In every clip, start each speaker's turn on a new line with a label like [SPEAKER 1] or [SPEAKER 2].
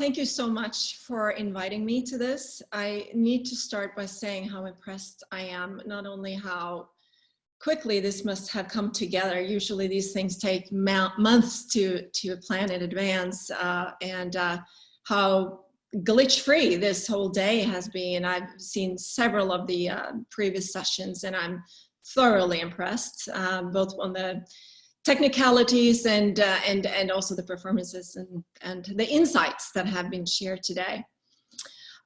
[SPEAKER 1] thank you so much for inviting me to this. I need to start by saying how impressed I am, not only how quickly this must have come together. Usually these things take months to plan in advance, and how glitch-free this whole day has been. I've seen several of the previous sessions, and I'm thoroughly impressed, both on the technicalities and also the performances and the insights that have been shared today.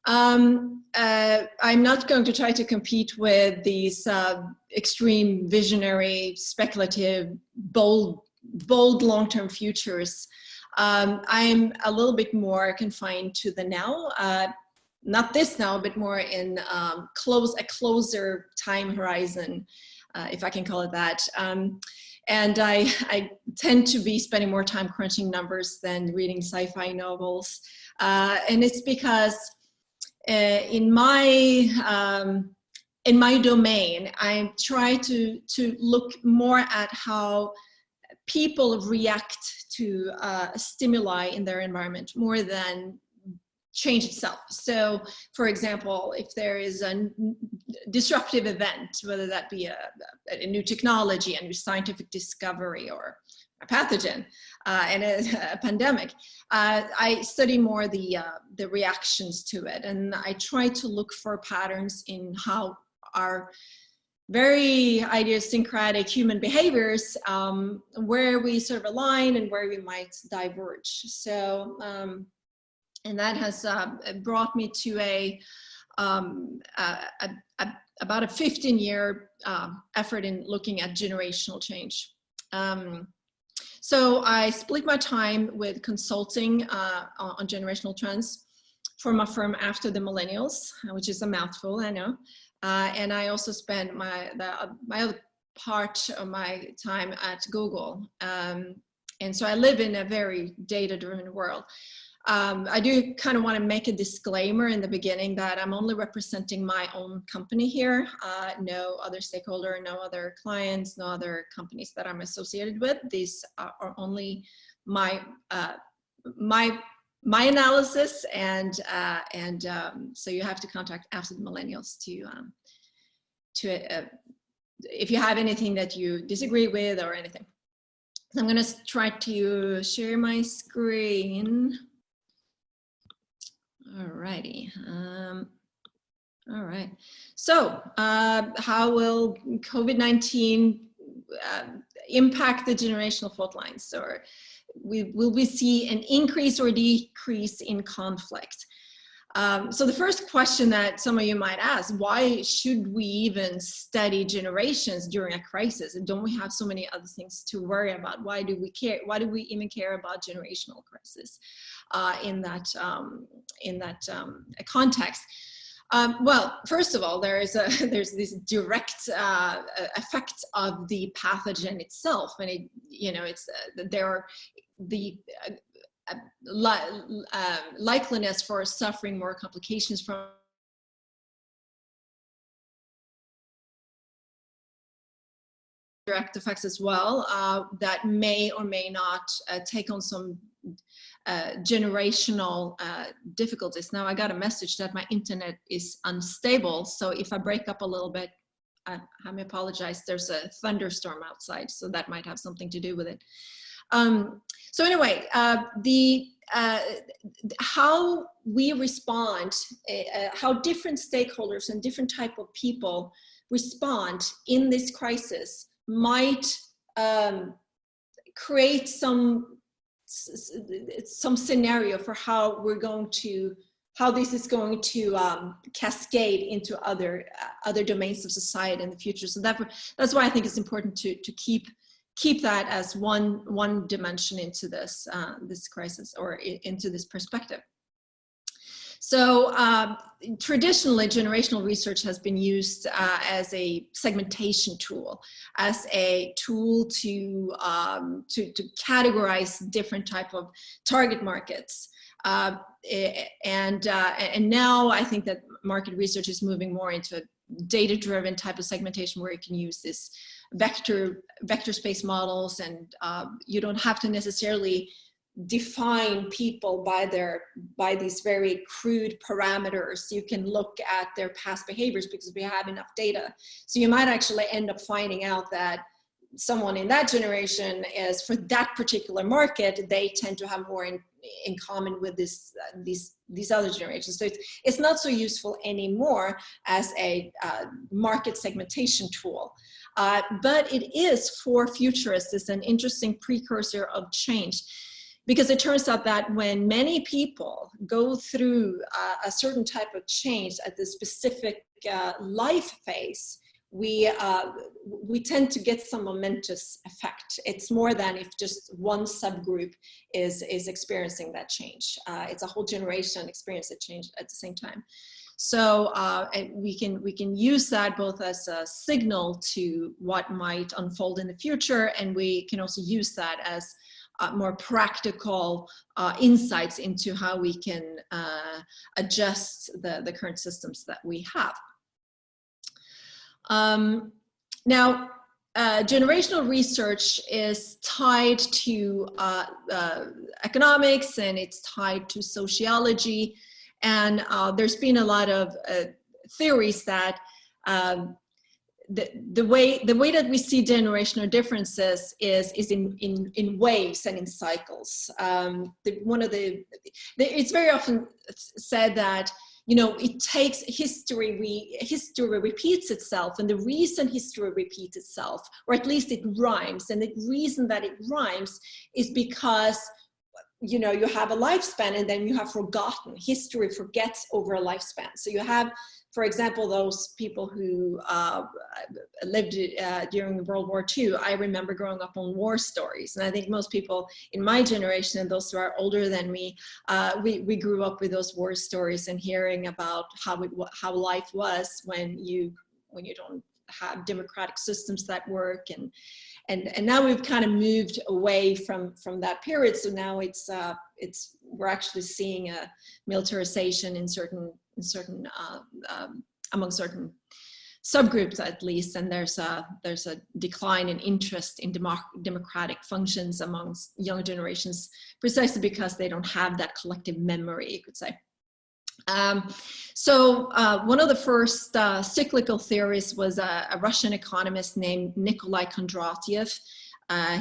[SPEAKER 1] I'm not going to try to compete with these extreme visionary, speculative, bold long-term futures. I'm a little bit more confined to the now, not this now, but more in a closer time horizon, if I can call it that. And I tend to be spending more time crunching numbers than reading sci-fi novels. And it's because in my domain, I try to look more at how people react to stimuli in their environment more than change itself. So, for example, if there is a disruptive event, whether that be a new technology, a new scientific discovery, or a pathogen, and a pandemic, I study more the reactions to it, and I try to look for patterns in how our very idiosyncratic human behaviors, where we sort of align and where we might diverge. So, and that has brought me to about a 15-year effort in looking at generational change. So I split my time with consulting on generational trends for my firm After the Millennials, which is a mouthful, I know. And I also spend my other part of my time at Google. And so I live in a very data-driven world. I do kind of want to make a disclaimer in the beginning that I'm only representing my own company here, no other stakeholder, no other clients, no other companies that I'm associated with. These are only my analysis, and so you have to contact After the Millennials to if you have anything that you disagree with or anything. So I'm going to try to share my screen. Alrighty. All right. So, how will COVID-19 impact the generational fault lines, or will we see an increase or decrease in conflict? So the first question that some of you might ask: why should we even study generations during a crisis? And don't we have so many other things to worry about? Why do we care? Why do we even care about generational crisis in that context? Well, first of all, there's this direct effect of the pathogen itself, and there are the likeliness for suffering more complications from direct effects as well, that may or may not take on some generational difficulties. Now, I got a message that my internet is unstable, so if I break up a little bit, I may apologize. There's a thunderstorm outside, so that might have something to do with it. So anyway, how we respond, how different stakeholders and different type of people respond in this crisis might create some scenario for how this is going to cascade into other domains of society in the future. So that's why I think it's important to keep that as one dimension into this this crisis, or into this perspective. So traditionally, generational research has been used as a segmentation tool, as a tool to categorize different type of target markets. And now I think that market research is moving more into a data-driven type of segmentation, where you can use this vector space models, and you don't have to necessarily define people by these very crude parameters. You can look at their past behaviors because we have enough data. So you might actually end up finding out that someone in that generation is, for that particular market, they tend to have more in common with these other generations. So it's not so useful anymore as a market segmentation tool. But it is, for futurists, is an interesting precursor of change. Because it turns out that when many people go through a certain type of change at the specific life phase, we tend to get some momentous effect. It's more than if just one subgroup is experiencing that change. It's a whole generation experiencing change at the same time. So we can use that both as a signal to what might unfold in the future, and we can also use that as more practical insights into how we can adjust the current systems that we have. Now, generational research is tied to economics, and it's tied to sociology, and there's been a lot of theories that the way that we see generational differences is in waves and in cycles. It's very often said that, you know, it takes history repeats itself, and the reason history repeats itself, or at least it rhymes, and the reason that it rhymes is because, you know, you have a lifespan and then you have forgotten. History forgets over a lifespan. So you have, for example, those people who lived during World War II. I remember growing up on war stories, and I think most people in my generation and those who are older than me, we grew up with those war stories and hearing about how life was when you don't have democratic systems that work, and now we've kind of moved away from that period. So now we're actually seeing a militarization in certain among certain subgroups, at least, and there's a decline in interest in democratic functions amongst young generations, precisely because they don't have that collective memory, you could say. So one of the first cyclical theories was a Russian economist named Nikolai Kondratiev.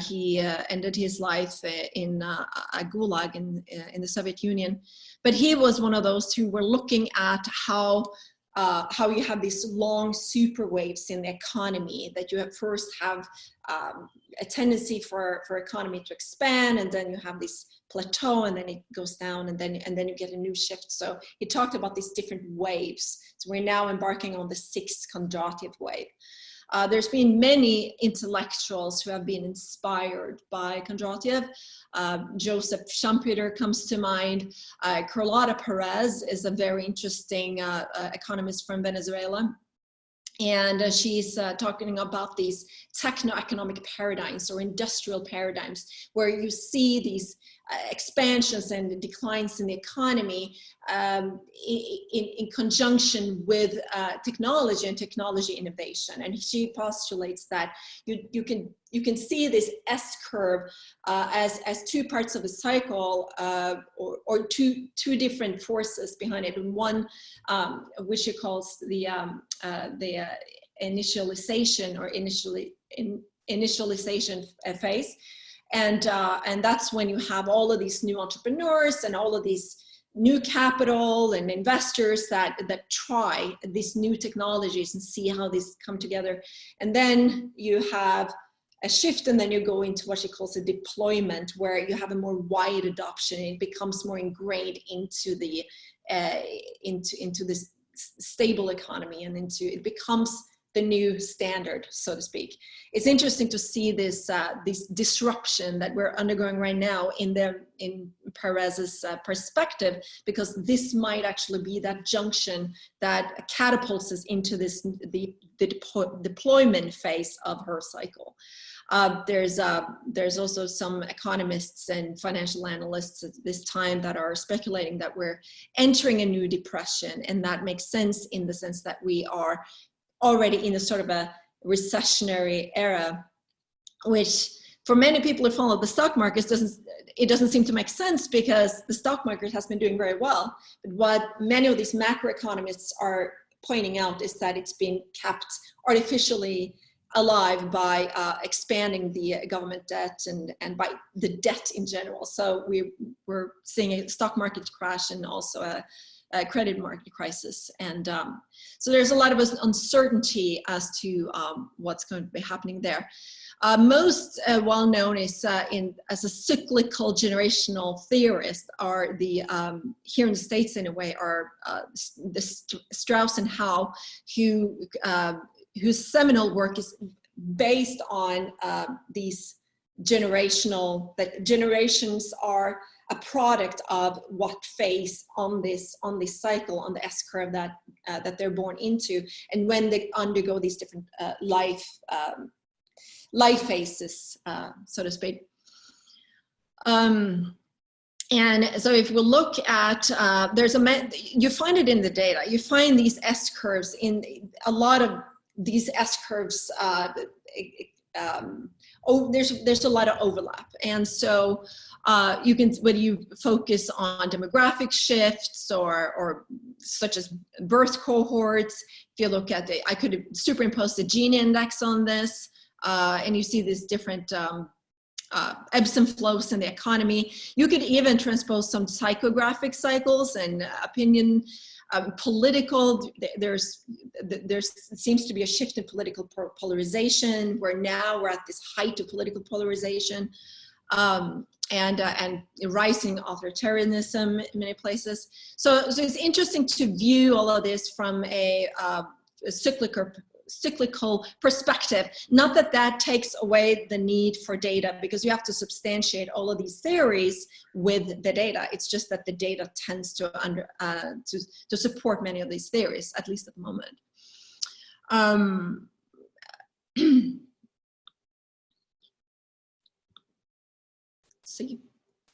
[SPEAKER 1] He ended his life in a gulag in the Soviet Union, but he was one of those who were looking at how you have these long super waves in the economy, that you first have a tendency for economy to expand, and then you have this plateau, and then it goes down, and then you get a new shift. So he talked about these different waves. So we're now embarking on the 6th Kondratiev wave. There's been many intellectuals who have been inspired by Kondratiev. Joseph Schumpeter comes to mind. Carlota Perez is a very interesting economist from Venezuela. And she's talking about these techno-economic paradigms or industrial paradigms, where you see these expansions and declines in the economy in conjunction with technology and technology innovation. And she postulates that you can see this S-curve as two parts of a cycle, or two different forces behind it. And one, which she calls the initialization or initialization phase. And that's when you have all of these new entrepreneurs and all of these new capital and investors that try these new technologies and see how these come together. And then you have a shift, and then you go into what she calls a deployment, where you have a more wide adoption. It becomes more ingrained into the into this stable economy, and it becomes the new standard, so to speak. It's interesting to see this disruption that we're undergoing right now in Perez's perspective, because this might actually be that junction that catapults us into the deployment phase of her cycle. There's also some economists and financial analysts at this time that are speculating that we're entering a new depression, and that makes sense in the sense that we are already in a sort of a recessionary era, which for many people who follow the stock market, it doesn't seem to make sense because the stock market has been doing very well. But what many of these macroeconomists are pointing out is that it's been kept artificially alive by expanding the government debt and by the debt in general. So we're seeing a stock market crash and also a credit market crisis. And so there's a lot of uncertainty as to what's going to be happening there. Most well known is as a cyclical generational theorist are the here in the States in a way are the Strauss and Howe, whose seminal work is based on these that generations are a product of what phase on this cycle, on the S curve that they're born into, and when they undergo these different life phases, so to speak. And so if we look at, you find it in the data, you find these S curves in a lot of these S curves, there's a lot of overlap. And so you can, when you focus on demographic shifts or such as birth cohorts, if you look at I could superimpose the gene index on this, and you see these different ebbs and flows in the economy. You could even transpose some psychographic cycles and opinion, political. There seems to be a shift in political polarization, where now we're at this height of political polarization, and rising authoritarianism in many places. So it's interesting to view all of this from a cyclical perspective. Not that takes away the need for data, because you have to substantiate all of these theories with the data. It's just that the data tends to support many of these theories, at least at the moment. See.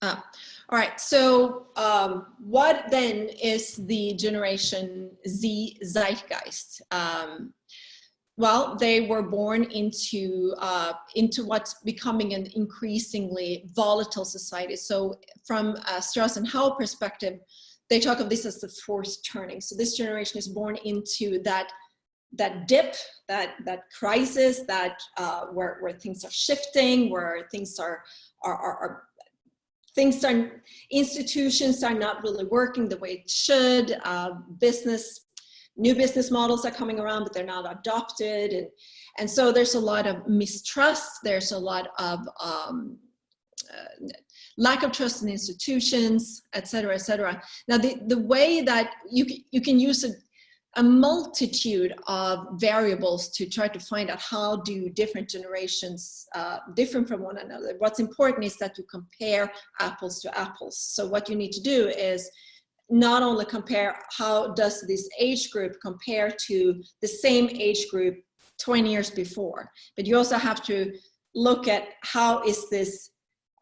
[SPEAKER 1] All right, so what then is the Generation Z zeitgeist? Well, they were born into what's becoming an increasingly volatile society. So from Strauss and Howe perspective, they talk of this as the fourth turning. So this generation is born into that dip, that crisis, where things are shifting, where institutions are not really working the way it should. New business models are coming around, but they're not adopted. And so there's a lot of mistrust. There's a lot of lack of trust in institutions, et cetera, et cetera. Now, the way that you can use a multitude of variables to try to find out how do different generations differ from one another. What's important is that you compare apples to apples. So what you need to do is not only compare how does this age group compare to the same age group 20 years before, but you also have to look at how is this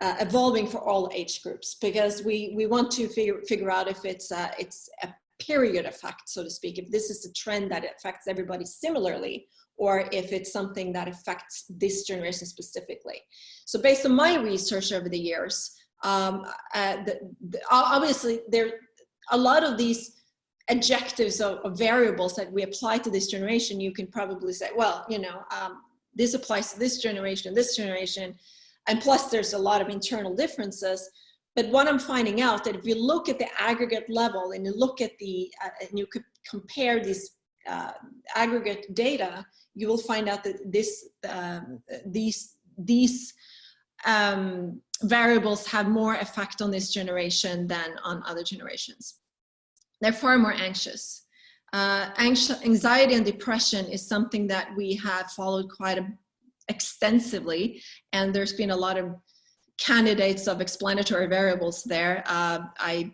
[SPEAKER 1] evolving for all age groups, because we want to figure out if it's a period effect, so to speak, if this is a trend that affects everybody similarly, or if it's something that affects this generation specifically. So based on my research over the years, obviously there a lot of these adjectives of variables that we apply to this generation, you can probably say, well, this applies to this generation, and plus there's a lot of internal differences. But what I'm finding out that if you look at the aggregate level and you look at and you could compare these aggregate data, you will find out that these variables have more effect on this generation than on other generations. They're far more anxious. Anxiety and depression is something that we have followed quite extensively, and there's been a lot of candidates of explanatory variables there. I'm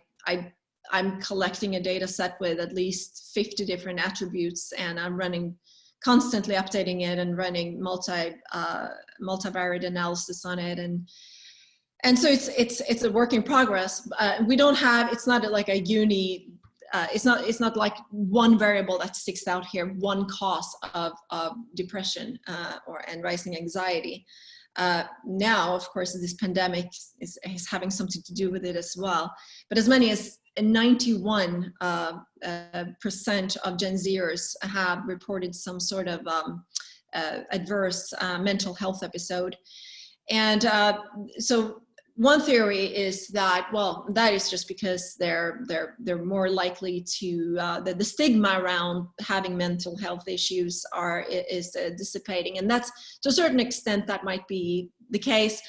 [SPEAKER 1] collecting a data set with at least 50 different attributes, and I'm constantly updating it and running multivariate analysis on it, and so it's a work in progress. We don't have, it's not like a it's not like one variable that sticks out here, one cause of depression and rising anxiety. Now, of course, this pandemic is having something to do with it as well. But as many as 91% of Gen Zers have reported some sort of adverse mental health episode. And so one theory is that, well, that is just because they're more likely to, the stigma around having mental health issues is dissipating. And that's, to a certain extent, that might be the case.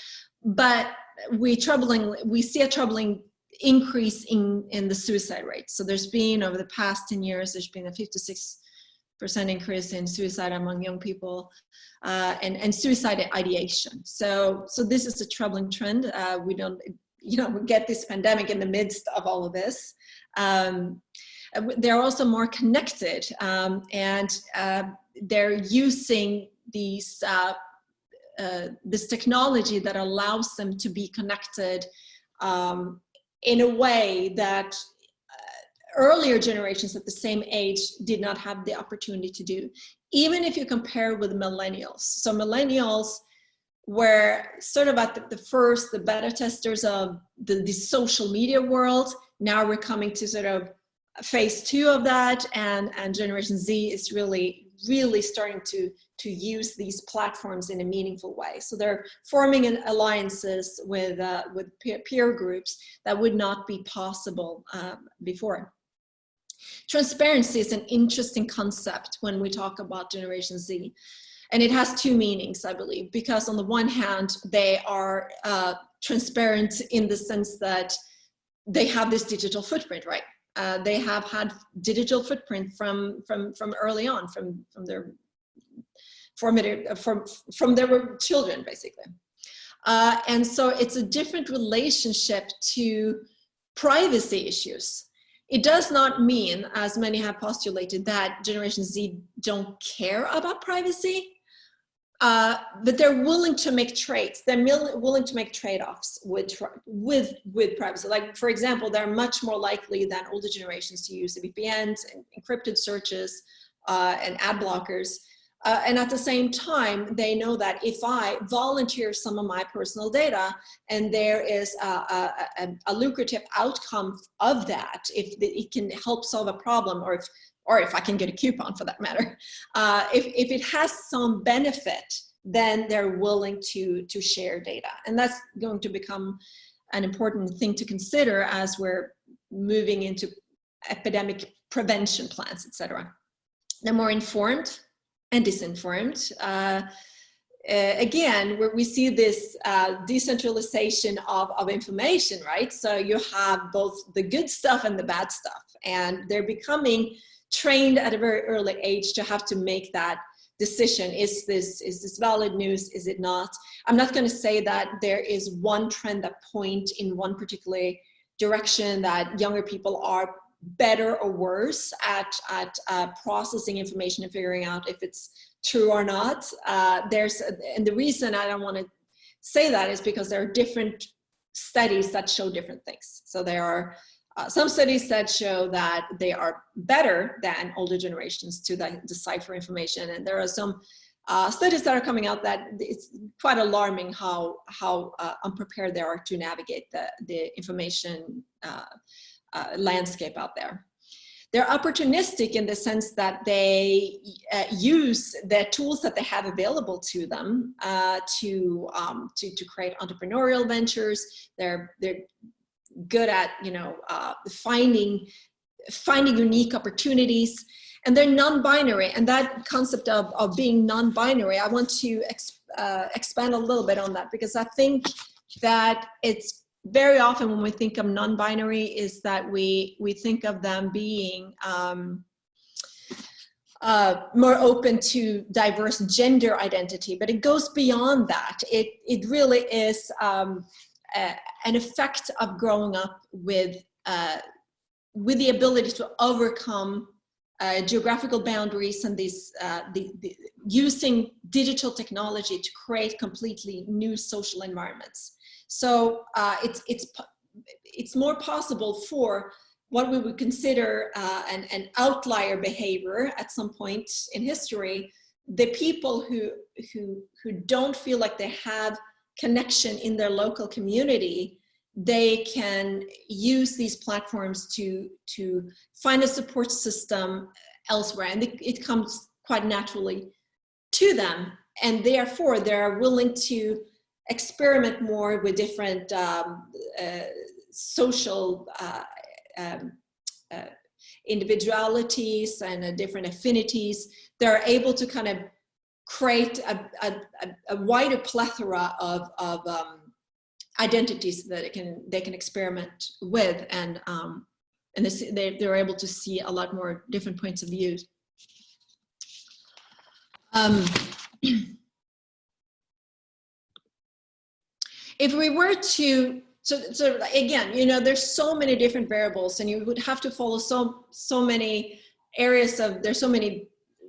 [SPEAKER 1] But we see a troubling increase in the suicide rate. So there's been, over the past 10 years, there's been a 56% increase in suicide among young people, and suicide ideation. So this is a troubling trend. We don't, we get this pandemic in the midst of all of this. They're also more connected, and they're using these this technology that allows them to be connected in a way that earlier generations at the same age did not have the opportunity to do, even if you compare with millennials. So millennials were sort of at the beta testers of the social media world. Now we're coming to sort of phase 2 of that, and Generation Z is really starting to use these platforms in a meaningful way. So they're forming alliances with peer groups that would not be possible before. Transparency is an interesting concept when we talk about Generation Z. And it has 2 meanings, I believe, because on the one hand, they are transparent in the sense that they have this digital footprint, right? They have had digital footprint from early on, from their formative, from their children, basically. And so it's a different relationship to privacy issues. It does not mean, as many have postulated, that Generation Z don't care about privacy, but they're willing to make trades. They're willing to make trade-offs with privacy. Like, for example, they're much more likely than older generations to use VPNs and encrypted searches and ad blockers. And at the same time, they know that if I volunteer some of my personal data and there is a lucrative outcome of that, if it can help solve a problem, or if I can get a coupon for that matter, if it has some benefit, then they're willing to share data. And that's going to become an important thing to consider as we're moving into epidemic prevention plans, etc. They're more informed and disinformed. Again, where we see this decentralization of information, right? So you have both the good stuff and the bad stuff, and they're becoming trained at a very early age to have to make that decision. Is this valid news? Is it not? I'm not going to say that there is one trend that point in one particular direction, that younger people are better or worse at processing information and figuring out if it's true or not. And the reason I don't want to say that is because there are different studies that show different things. So there are some studies that show that they are better than older generations to decipher information, and there are some studies that are coming out that it's quite alarming how unprepared they are to navigate the information landscape out there. They're opportunistic in the sense that they use the tools that they have available to them to create entrepreneurial ventures. They're good at finding unique opportunities, and they're non-binary. And that concept of being non-binary, I want to expand a little bit on that, because I think that it's very often when we think of non-binary is that we think of them being more open to diverse gender identity, but it goes beyond that. It really is an effect of growing up with the ability to overcome geographical boundaries and using digital technology to create completely new social environments. So it's more possible for what we would consider an outlier behavior at some point in history the people who don't feel like they have connection in their local community, they can use these platforms to find a support system elsewhere, and it comes quite naturally to them, and therefore they are willing to experiment more with different social individualities and different affinities. They're able to kind of create a wider plethora of identities that they can experiment with, and they're able to see a lot more different points of view. If we were to, so again, you know, there's so many different variables, and you would have to follow so many areas of, there's so many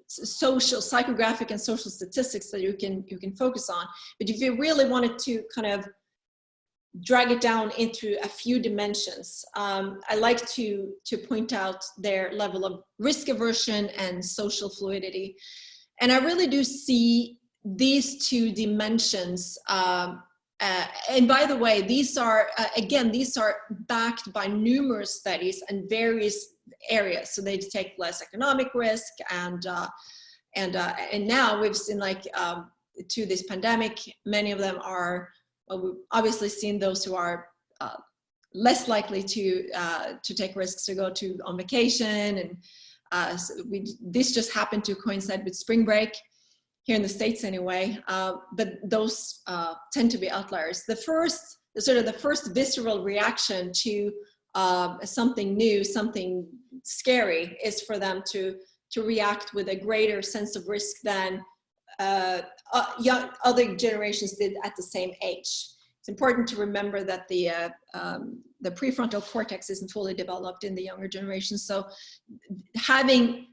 [SPEAKER 1] social, psychographic and social statistics that you can focus on. But if you really wanted to kind of drag it down into a few dimensions, I like to point out their level of risk aversion and social fluidity. And I really do see these two dimensions. And by the way, these are, again, these are backed by numerous studies and various areas. So they take less economic risk, and now we've seen, like, to this pandemic, many of them are, well, we've obviously seen those who are less likely to take risks, to go on vacation, and so this just happened to coincide with spring break here in the States anyway, but those tend to be outliers. The first visceral reaction to something new, something scary, is for them to react with a greater sense of risk than other generations did at the same age. It's important to remember that the prefrontal cortex isn't fully developed in the younger generation, so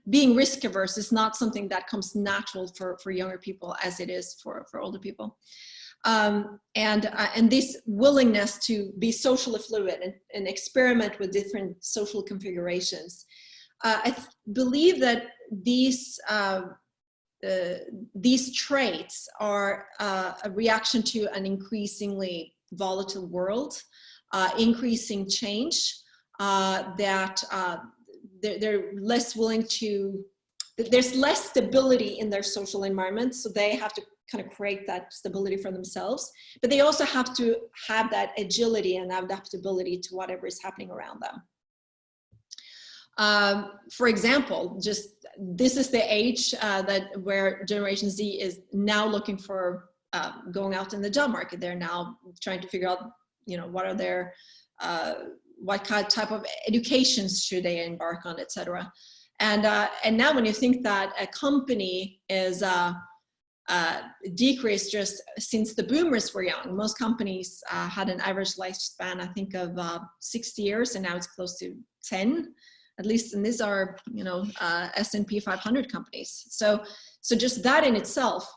[SPEAKER 1] being risk averse is not something that comes natural for younger people as it is for older people. And this willingness to be socially fluid and experiment with different social configurations. I believe that these traits are a reaction to an increasingly volatile world, increasing change, that they're less willing to, there's less stability in their social environment, so they have to kind of create that stability for themselves, but they also have to have that agility and adaptability to whatever is happening around them. For example, just this is the age where Generation Z is now looking for going out in the job market. They're now trying to figure out, you know, what are their what type of educations should they embark on, etc. And now when you think that a company is decreased just since the boomers were young, most companies had an average lifespan, I think, of 60 years, and now it's close to 10. At least, and these are, you know, S&P 500 companies. So just that in itself,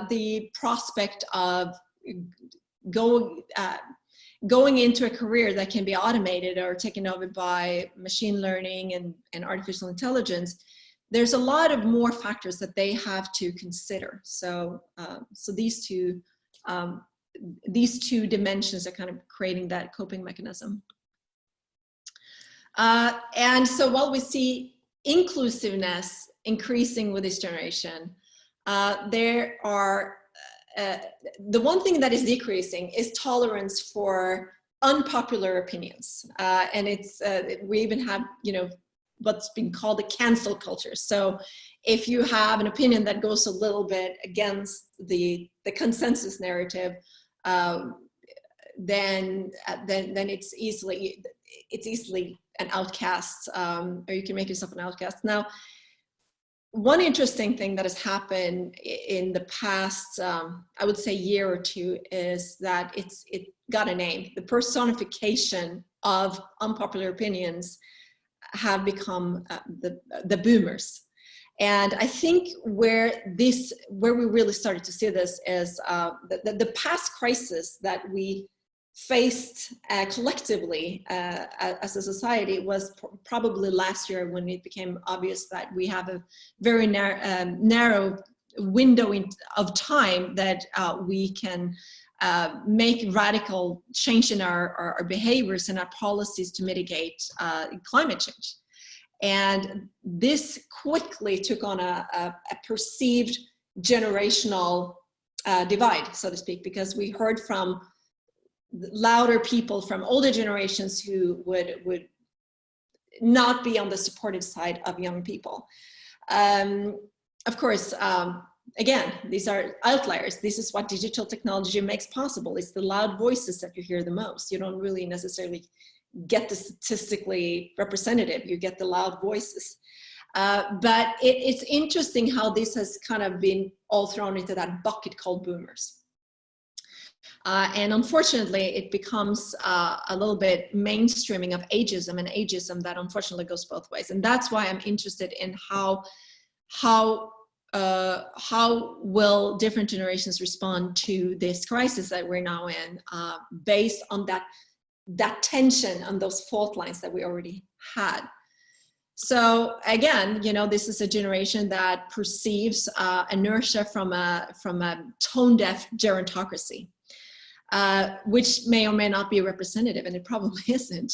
[SPEAKER 1] the prospect of going into a career that can be automated or taken over by machine learning and artificial intelligence, there's a lot of more factors that they have to consider. So these two dimensions are kind of creating that coping mechanism. And so while we see inclusiveness increasing with this generation, there are, the one thing that is decreasing is tolerance for unpopular opinions. And it's, we even have, you know, what's been called the cancel culture. So if you have an opinion that goes a little bit against the consensus narrative, then it's easily an outcast, or you can make yourself an outcast. Now, one interesting thing that has happened in the past, I would say, year or two, is that it got a name. The personification of unpopular opinions have become the boomers. And I think where we really started to see this is the past crisis that we faced collectively as a society was probably last year, when it became obvious that we have a very narrow window of time that we can make radical change in our behaviors and our policies to mitigate climate change. And this quickly took on a perceived generational divide, so to speak, because we heard from louder people from older generations who would not be on the supportive side of young people. Of course, again, these are outliers. This is what digital technology makes possible. It's the loud voices that you hear the most. You don't really necessarily get the statistically representative, you get the loud voices. But it's interesting how this has kind of been all thrown into that bucket called boomers. And unfortunately, it becomes a little bit mainstreaming of ageism, and ageism that unfortunately goes both ways. And that's why I'm interested in how will different generations respond to this crisis that we're now in, based on that tension on those fault lines that we already had. So again, you know, this is a generation that perceives inertia from a tone-deaf gerontocracy, which may or may not be representative, and it probably isn't.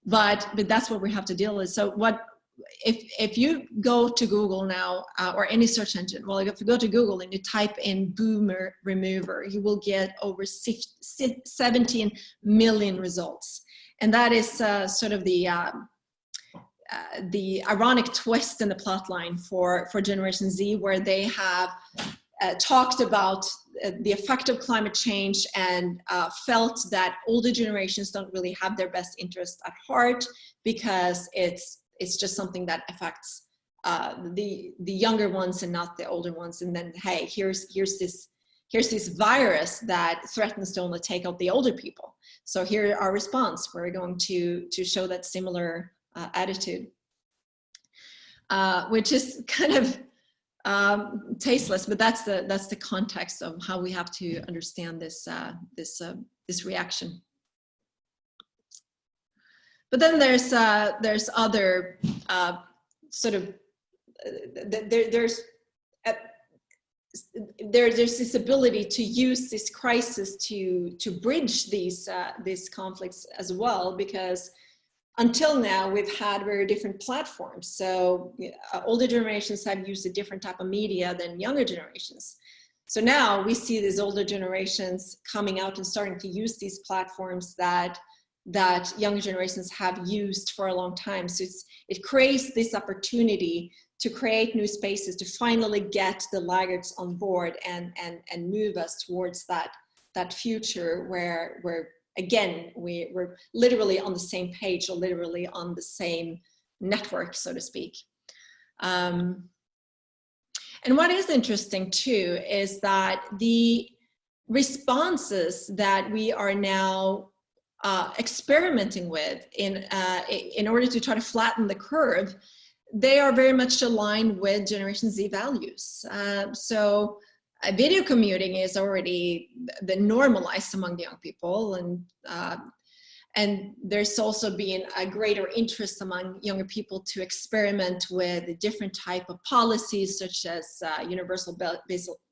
[SPEAKER 1] But that's what we have to deal with. So if you go to Google now, or any search engine, well, if you go to Google and you type in boomer remover, you will get over 17 million results. And that is sort of the ironic twist in the plot line for Generation Z, where they have talked about the effect of climate change and felt that older generations don't really have their best interests at heart, because it's just something that affects the younger ones and not the older ones. And then, hey, here's this virus that threatens to only take out the older people. So here our response, we're going to show that similar attitude, which is kind of tasteless, but that's the context of how we have to understand this reaction. But then there's other sort of there's this ability to use this crisis to bridge these conflicts as well, because until now we've had very different platforms. So older generations have used a different type of media than younger generations. So now we see these older generations coming out and starting to use these platforms that younger generations have used for a long time. So it creates this opportunity to create new spaces, to finally get the laggards on board and move us towards that future where again, we're literally on the same page, or literally on the same network, so to speak. And what is interesting too is that the responses that we are now experimenting with in order to try to flatten the curve, they are very much aligned with Generation Z values. So video commuting is already normalized among the young people, and there's also been a greater interest among younger people to experiment with a different type of policies, such as universal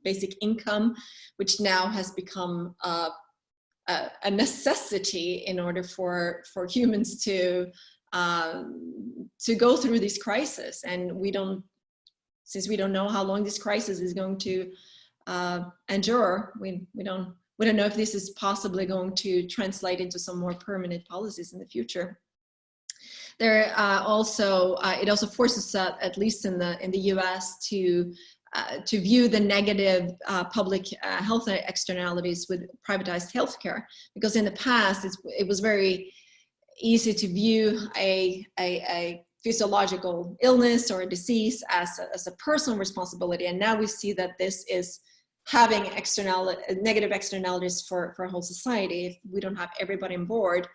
[SPEAKER 1] basic income, which now has become a necessity in order for humans to go through this crisis. And since we don't know how long this crisis is going to endure, we don't know if this is possibly going to translate into some more permanent policies in the future. There also it also forces at least in the US to view the negative public health externalities with privatized healthcare, because in the past it was very easy to view a physiological illness or a disease as a personal responsibility, and now we see that this is having negative externalities for a whole society. If we don't have everybody on board,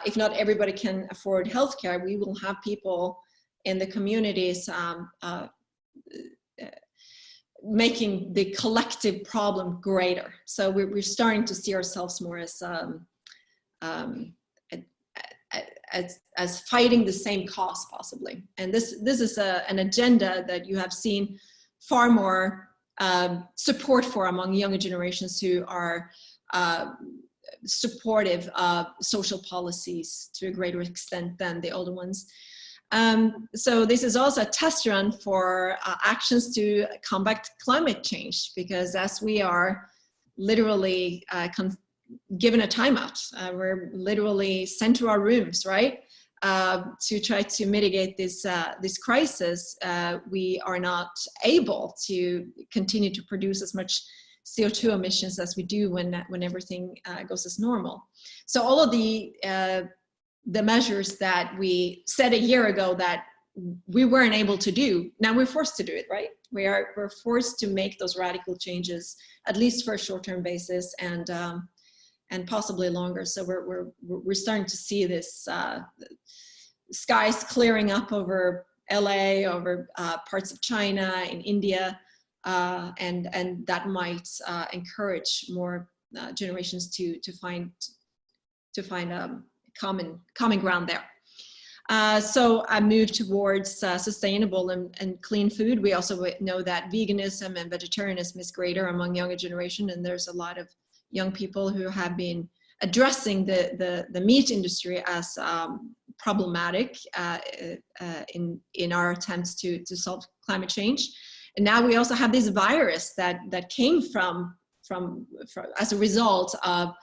[SPEAKER 1] if not everybody can afford healthcare, we will have people in the communities making the collective problem greater. So we're starting to see ourselves more as fighting the same cause, possibly. And this is an agenda that you have seen far more support for among younger generations who are supportive of social policies to a greater extent than the older ones. So this is also a test run for actions to combat climate change, because as we are literally given a timeout, we're literally sent to our rooms, right? To try to mitigate this crisis, we are not able to continue to produce as much CO2 emissions as we do when everything goes as normal. So all of the measures that we said a year ago that we weren't able to do, now we're forced to do it, right? We're forced to make those radical changes, at least for a short-term basis, and possibly longer. So we're starting to see this skies clearing up over LA, over parts of China, in India, and that might encourage more generations to find common ground there. So a move towards sustainable and clean food. We also know that veganism and vegetarianism is greater among younger generation, and there's a lot of young people who have been addressing the meat industry as problematic in our attempts to solve climate change. And now we also have this virus that came from as a result of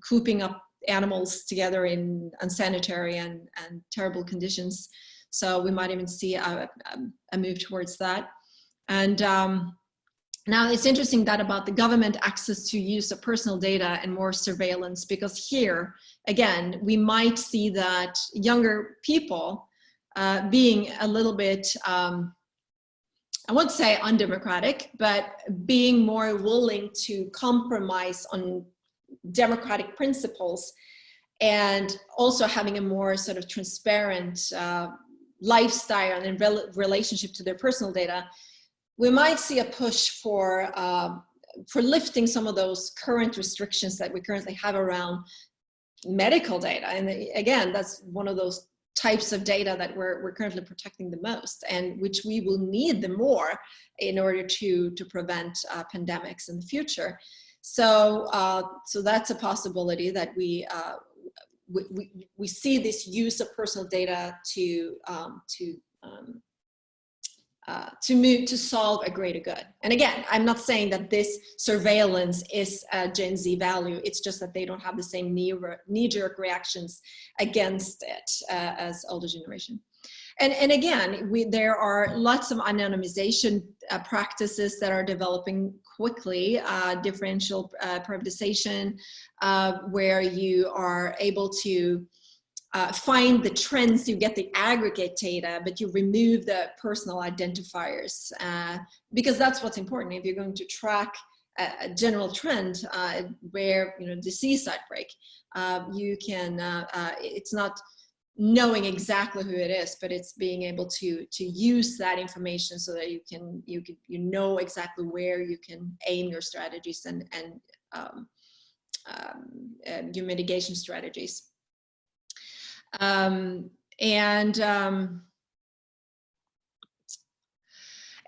[SPEAKER 1] cooping up animals together in unsanitary and terrible conditions. So we might even see a move towards that. And now it's interesting that about the government access to use of personal data and more surveillance, because here, again, we might see that younger people being a little bit, I won't say undemocratic, but being more willing to compromise on democratic principles, and also having a more sort of transparent lifestyle and relationship to their personal data. We might see a push for lifting some of those current restrictions that we currently have around medical data. And again, that's one of those types of data that we're currently protecting the most, and which we will need the more in order to prevent pandemics in the future. So that's a possibility that we see this use of personal data to solve a greater good. And again, I'm not saying that this surveillance is a Gen Z value. It's just that they don't have the same knee-jerk reactions against it as older generation. And again, there are lots of anonymization practices that are developing quickly, differential privatization, where you are able to find the trends, you get the aggregate data, but you remove the personal identifiers, because that's what's important. If you're going to track a general trend where, disease outbreak, you can, it's not knowing exactly who it is, but it's being able to use that information so that you know exactly where you can aim your strategies and your mitigation strategies. And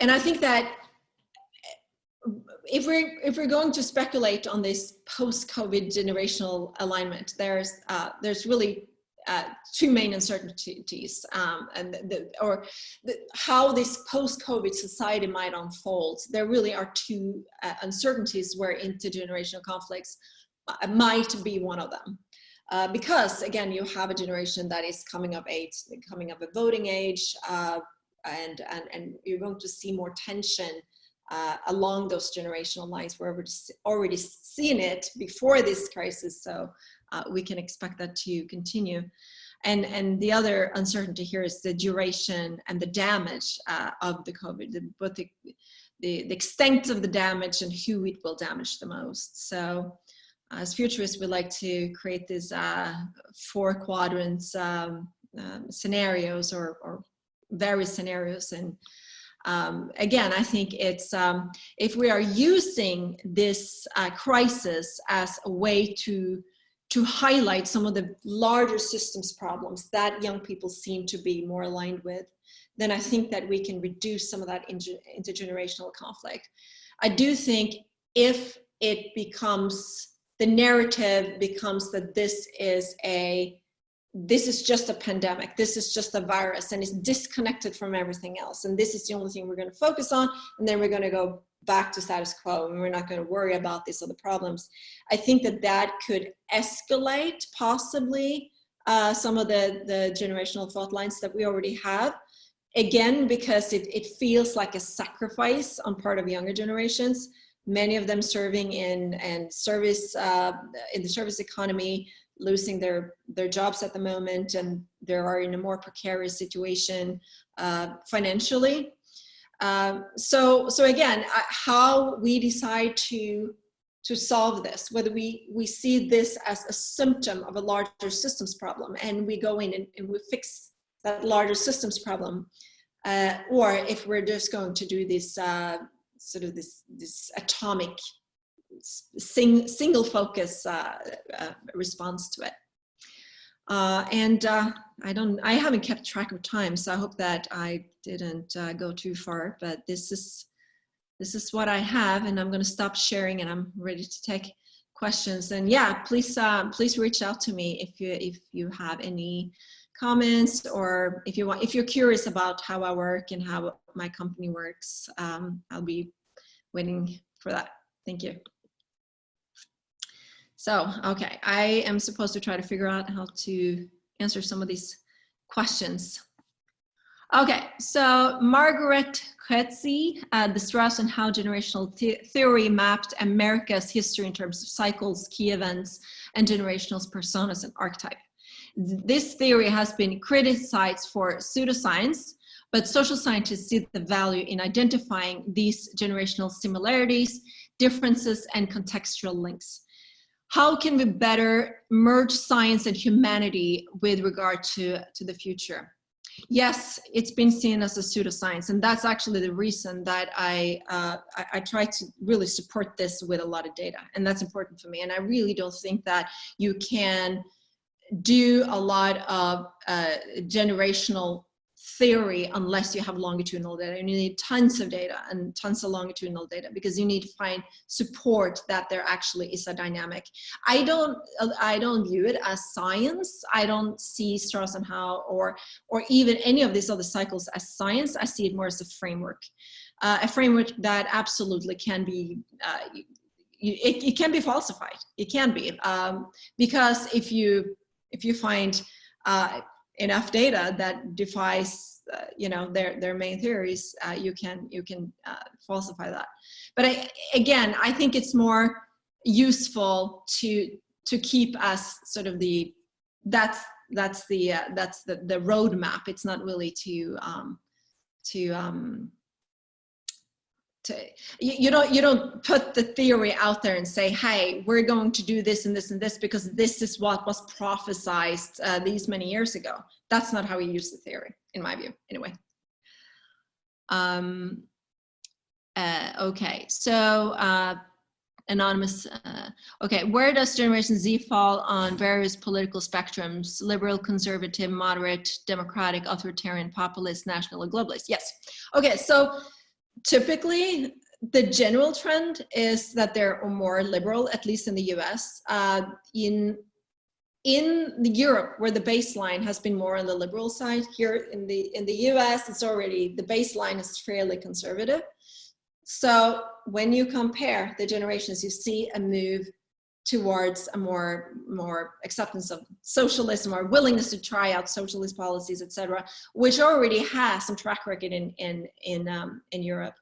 [SPEAKER 1] I think that if we're going to speculate on this post-COVID generational alignment, there's really two main uncertainties, how this post-COVID society might unfold. There really are two uncertainties where intergenerational conflicts might be one of them. Because again, you have a generation that is coming of voting age, and you're going to see more tension along those generational lines. We're already seen it before this crisis, so we can expect that to continue. And the other uncertainty here is the duration and the damage of the COVID, both the extent of the damage and who it will damage the most. So as futurists, we like to create these 4 quadrants scenarios or various scenarios. And again, I think it's if we are using this crisis as a way to highlight some of the larger systems problems that young people seem to be more aligned with, then I think that we can reduce some of that intergenerational conflict. I do think if it becomes, the narrative becomes that this is just a pandemic, this is just a virus, and it's disconnected from everything else, and this is the only thing we're going to focus on, and then we're going to go back to status quo, and we're not going to worry about these other problems. I think that that could escalate possibly some of the generational fault lines that we already have, again, because it feels like a sacrifice on part of younger generations, many of them serving in service, in the service economy, losing their jobs at the moment, and they are in a more precarious situation financially. So again, how we decide to solve this, whether we see this as a symptom of a larger systems problem and we go in and we fix that larger systems problem, or if we're just going to do this sort of this atomic single focus response to it. I haven't kept track of time, so I hope that I didn't go too far, but this is what I have, and I'm going to stop sharing, and I'm ready to take questions. And yeah, please reach out to me if you have any comments, or if you're curious about how I work and how my company works. I'll be waiting for that. Thank you. So, okay, I am supposed to try to figure out how to answer some of these questions. Okay, so Margaret Kretzy, the Strauss and Howe generational theory mapped America's history in terms of cycles, key events, and generational personas and archetype. This theory has been criticized for pseudoscience, but social scientists see the value in identifying these generational similarities, differences, and contextual links. How can we better merge science and humanity with regard to the future? Yes, it's been seen as a pseudoscience, and that's actually the reason that I try to really support this with a lot of data, and that's important for me. And I really don't think that you can do a lot of generational theory unless you have longitudinal data. You need tons of data and tons of longitudinal data, because you need to find support that there actually is a dynamic. I don't view it as science. I don't see Strauss and Howe or even any of these other cycles as science. I see it more as a framework that absolutely can be it can be falsified. It can be because if you find enough data that defies, their main theories, you can falsify that. But I think it's more useful to keep as sort of that's the roadmap. It's not really you don't put the theory out there and say, hey, we're going to do this and this and this because this is what was prophesized these many years ago. That's not how we use the theory, in my view, anyway. Okay, so anonymous, okay, where does Generation Z fall on various political spectrums? Liberal, conservative, moderate, democratic, authoritarian, populist, national, and globalist? Yes. Okay, so typically, the general trend is that they're more liberal, at least in the US. In Europe, where the baseline has been more on the liberal side, here in the US, it's already, the baseline is fairly conservative. So when you compare the generations, you see a move towards a more acceptance of socialism, or willingness to try out socialist policies, etc., which already has some track record in Europe.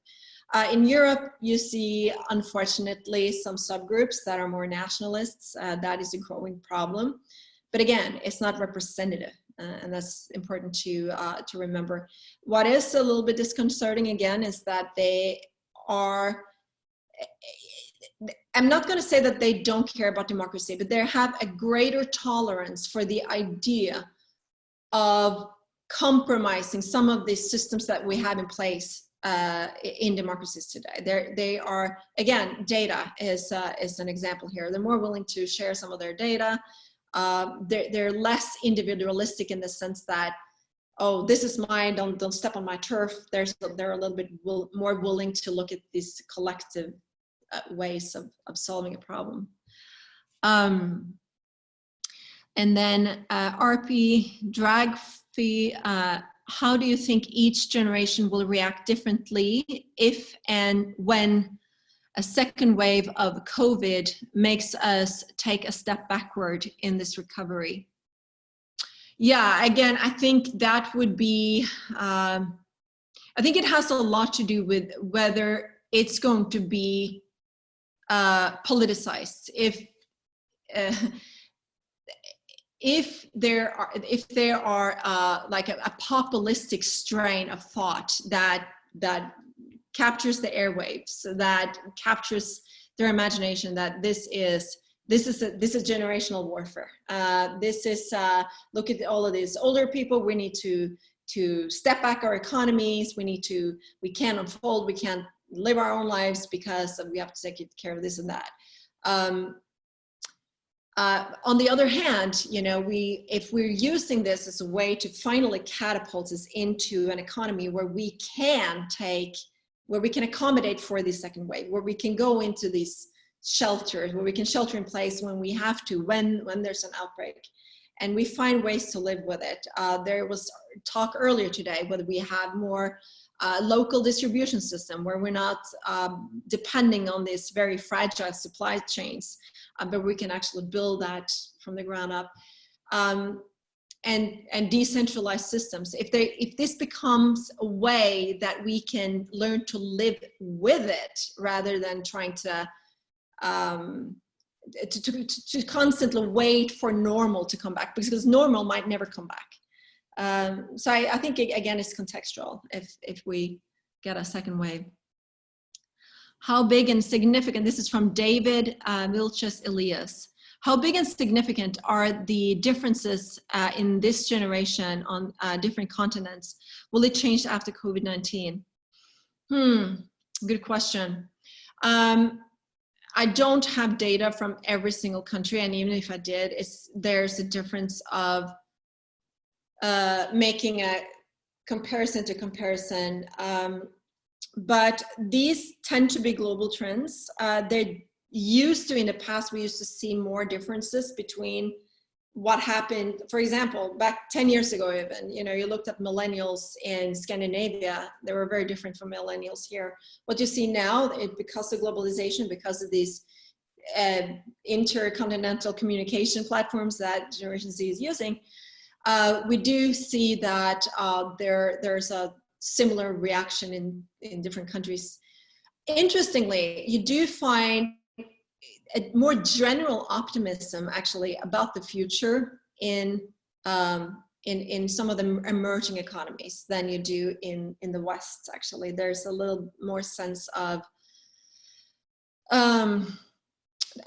[SPEAKER 1] In Europe, you see, unfortunately, some subgroups that are more nationalists. That is a growing problem, but again, it's not representative, and that's important to remember. What is a little bit disconcerting, again, is that they are. I'm not going to say that they don't care about democracy, but they have a greater tolerance for the idea of compromising some of the systems that we have in place in democracies today. They are, again, data is an example here. They're more willing to share some of their data. They're less individualistic in the sense that oh, this is mine, don't step on my turf. They're a little bit more willing to look at these collective ways of solving a problem. And then RP Dragfi, how do you think each generation will react differently if and when a second wave of COVID makes us take a step backward in this recovery? Yeah, again, I think that would be, I think it has a lot to do with whether it's going to be politicized. If there are like a populistic strain of thought that captures the airwaves, that captures their imagination, that this is generational warfare. This is look at all of these older people. We need to step back our economies. We can't unfold. We can't live our own lives because we have to take care of this and that. On the other hand, you know, if we're using this as a way to finally catapult us into an economy where we can accommodate for the second wave, where we can go into these shelters, where we can shelter in place when we have to, when there's an outbreak, and we find ways to live with it. There was talk earlier today whether we have more local distribution system where we're not depending on these very fragile supply chains, but we can actually build that from the ground up, and decentralized systems. If this becomes a way that we can learn to live with it rather than trying to constantly wait for normal to come back, because normal might never come back. So I think, again, it's contextual if we get a second wave. How big and significant, this is from David Vilches Elias. How big and significant are the differences in this generation on different continents? Will it change after COVID-19? Good question. I don't have data from every single country, and even if I did, there's a difference of making a comparison to comparison. But these tend to be global trends. They used to, in the past, we used to see more differences between what happened, for example, back 10 years ago even, you know, you looked at millennials in Scandinavia, they were very different from millennials here. What you see now, because of globalization, because of these intercontinental communication platforms that Generation Z is using, we do see that there's a similar reaction in different countries. Interestingly, you do find a more general optimism actually about the future in some of the emerging economies than you do in the West. Actually, there's a little more sense of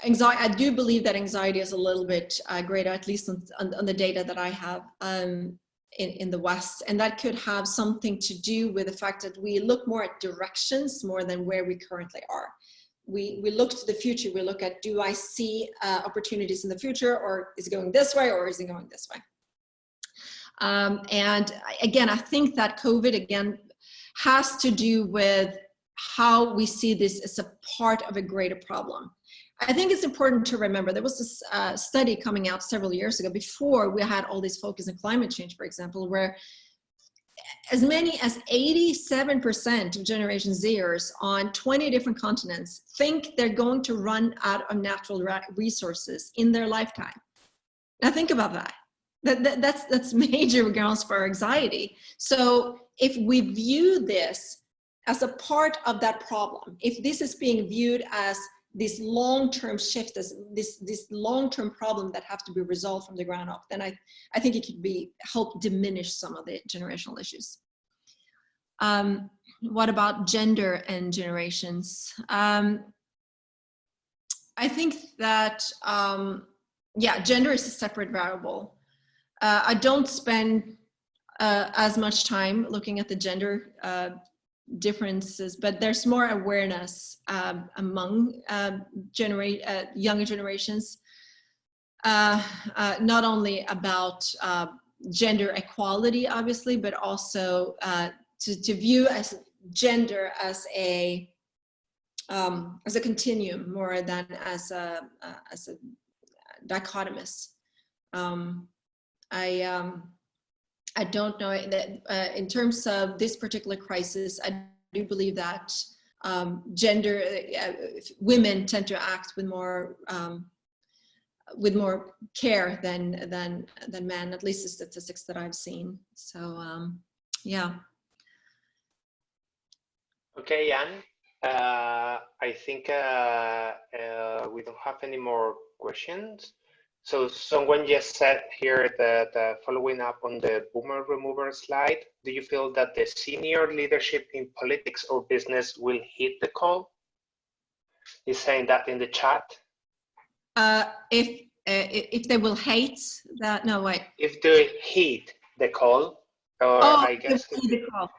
[SPEAKER 1] anxiety. I do believe that anxiety is a little bit greater, at least on the data that I have in the West, and that could have something to do with the fact that we look more at directions more than where we currently are. We look to the future. We look at, do I see opportunities in the future, or is it going this way, or is it going this way? And again, I think that COVID, again, has to do with how we see this as a part of a greater problem. I think it's important to remember, there was this study coming out several years ago, before we had all this focus on climate change, for example, where as many as 87% of Generation Zers on 20 different continents think they're going to run out of natural resources in their lifetime. Now think about that. That's major grounds for anxiety. So if we view this as a part of that problem, if this is being viewed as this long-term shift, as this long-term problem that have to be resolved from the ground up, then I think it could help diminish some of the generational issues. What about gender and generations? I think that, yeah, gender is a separate variable. I don't spend as much time looking at the gender differences, but there's more awareness among younger generations, not only about gender equality, obviously, but also to view as gender as a continuum more than as a dichotomous. I don't know that in terms of this particular crisis, I do believe that women tend to act with more care than men, at least the statistics that I've seen. So yeah.
[SPEAKER 2] Okay, Anne. I think we don't have any more questions. So someone just said here that following up on the boomer remover slide, do you feel that the senior leadership in politics or business will heed the call? He's saying that in the chat.
[SPEAKER 1] If they will hate that, no, wait.
[SPEAKER 2] If they heed the call, or I guess.
[SPEAKER 1] The call.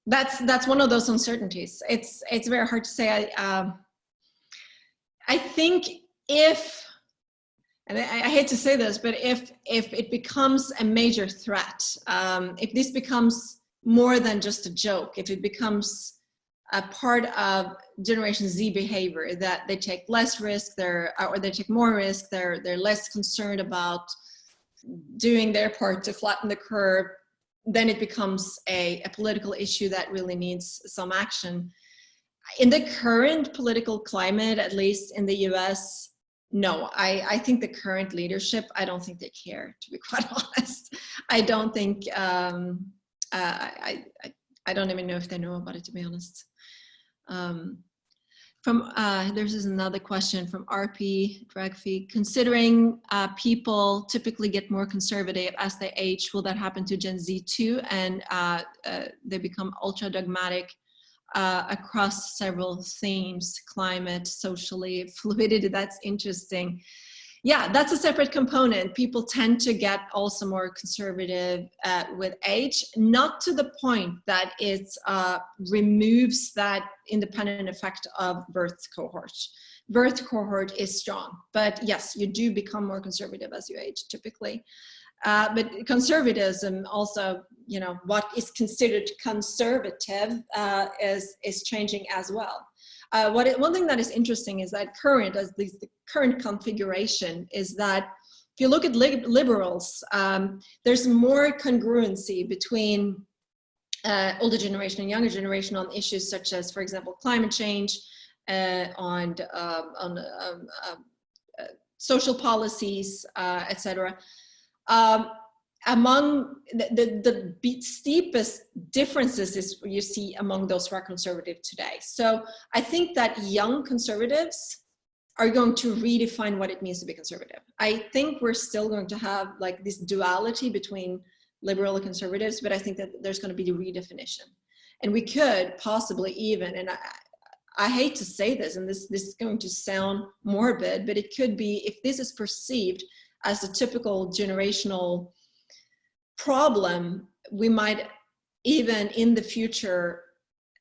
[SPEAKER 1] That's one of those uncertainties. It's very hard to say. I think if, and I hate to say this, but if it becomes a major threat, if this becomes more than just a joke, if it becomes a part of Generation Z behavior, that they take less risk, or they take more risk, they're less concerned about doing their part to flatten the curve, then it becomes a political issue that really needs some action. In the current political climate, at least in the US, no, I think the current leadership, I don't think they care, to be quite honest. I don't think, I don't even know if they know about it, to be honest. There's another question from RP Dragfee. Considering people typically get more conservative as they age, will that happen to Gen Z too? And they become ultra dogmatic across several themes: climate, socially, fluidity. That's interesting. Yeah, that's a separate component. People tend to get also more conservative with age, not to the point that it removes that independent effect of birth cohort. Birth cohort is strong, but yes, you do become more conservative as you age, typically. But conservatism also, you know, what is considered conservative is changing as well. One thing that is interesting is that the current configuration is that if you look at liberals, there's more congruency between older generation and younger generation on issues such as, for example, climate change, on social policies, etc. Among the steepest differences is you see among those who are conservative today. So I think that young conservatives are going to redefine what it means to be conservative. I think we're still going to have like this duality between liberal and conservatives, but I think that there's going to be the redefinition. And we could possibly even, and I hate to say this, and this is going to sound morbid, but it could be, if this is perceived as a typical generational problem, we might even in the future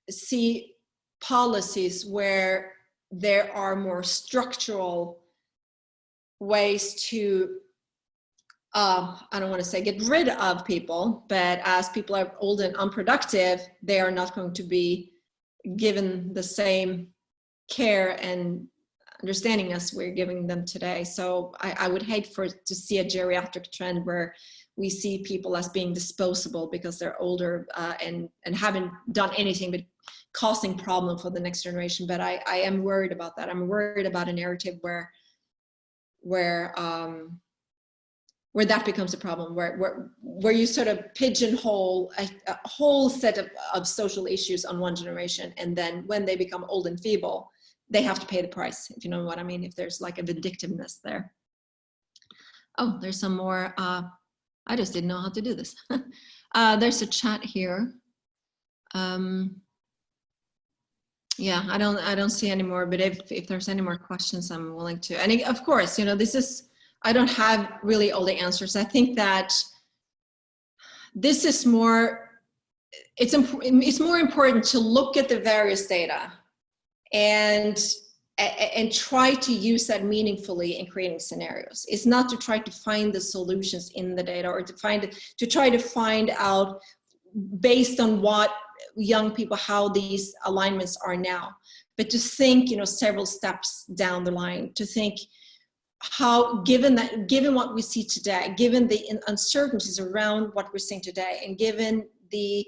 [SPEAKER 1] see policies where there are more structural ways to, I don't want to say get rid of people, but as people are old and unproductive, they are not going to be given the same care and understanding as we're giving them today. So I would hate to see a geriatric trend where we see people as being disposable because they're older and haven't done anything but causing problem for the next generation. But I am worried about that. I'm worried about a narrative where that becomes a problem, where you sort of pigeonhole a whole set of social issues on one generation, and then when they become old and feeble, they have to pay the price, if you know what I mean, if there's like a vindictiveness there. Oh, there's some more. I just didn't know how to do this. There's a chat here. Yeah, I don't see any more, but if there's any more questions, I'm willing to. And of course, you know, I don't have really all the answers. I think that this is more, it's more important to look at the various data and and try to use that meaningfully in creating scenarios. It's not to try to find the solutions in the data, or to try to find out based on what young people, how these alignments are now, but to think, several steps down the line, to think how, given what we see today, given the uncertainties around what we're seeing today, and given the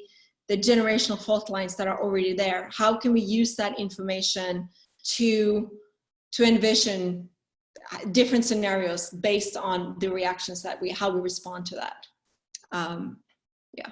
[SPEAKER 1] generational fault lines that are already there, how can we use that information to envision different scenarios based on the reactions that how we respond to that. Yeah.